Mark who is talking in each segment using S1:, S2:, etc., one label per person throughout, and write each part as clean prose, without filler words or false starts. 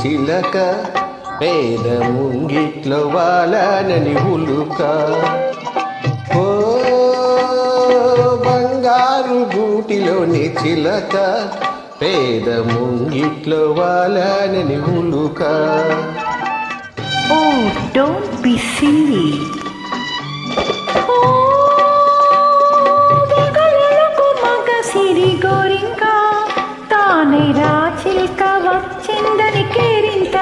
S1: చిలక, పేద ముంగిట్లో వాలనని ఉలుక. ఓ బంగారు గూటిలోని చిలక, పేద ముంగిట్లో వాలనని ఉలుక.
S2: Oh, don't be silly. Gorinka తానే రాచిల్క వచ్చిందని కేరింత.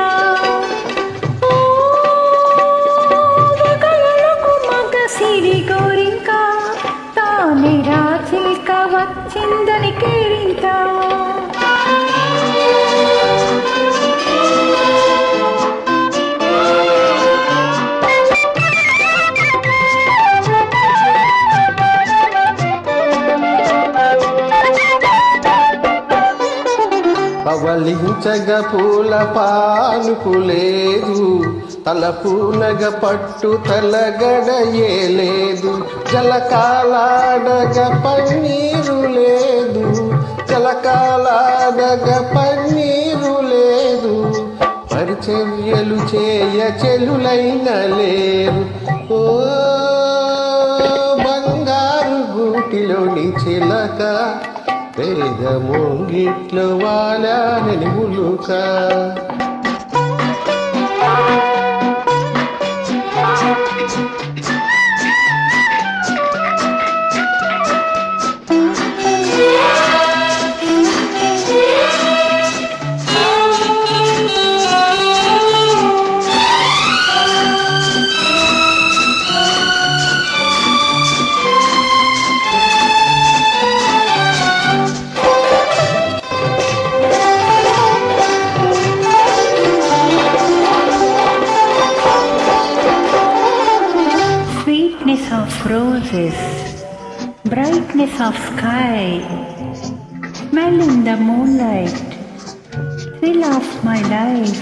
S2: మగ సిరి గోరింకా తానే రాచిల్క వచ్చిందని కేరింత.
S1: పవలించగ పూల పానుపు లేదు, తలపూనగ పట్టు తలగడయే లేదు. జలకాలాడగ పన్నీరు లేదు, జలకాలాడగ పన్నీరు లేదు. పరిచర్యలు చేయ చెలులైన లేరు. ఓ బంగారు గూటిలోని చిలక, పేద ముంగిట్లో వాలనని ఉలుక.
S2: Sweetness of roses, brightness of sky, smell in the moonlight, thrill of my life.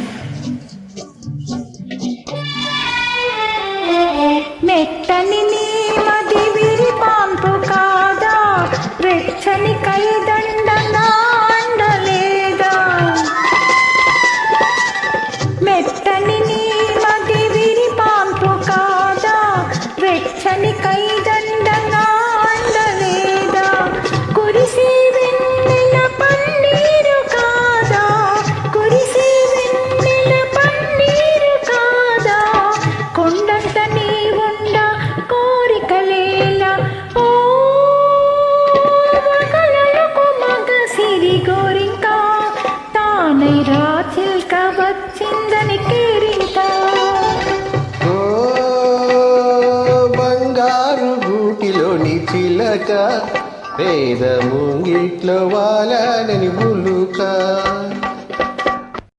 S2: మెట్టని నీ మది విరిపాంపు కాదా, వెచ్చని కైదండగా అండలేదా. మెట్టని నీ మది విరిపాంపు కాదా, వెచ్చని కైదండగా అండలేదా. కురిసే వెన్నెల పన్నీరు కాదా, కురిసే వెన్నెల పన్నీరు కాదా. కొండంత నీ ఉండ కోరికలేలా. ఓ మగలకు మగ సిరి గోరింకా తానై రాచిల్క వచ్చిందని కేరింత.
S1: గూటిలోని చిలక, పేద ముంగిట్లో వాలనని ఉలుక.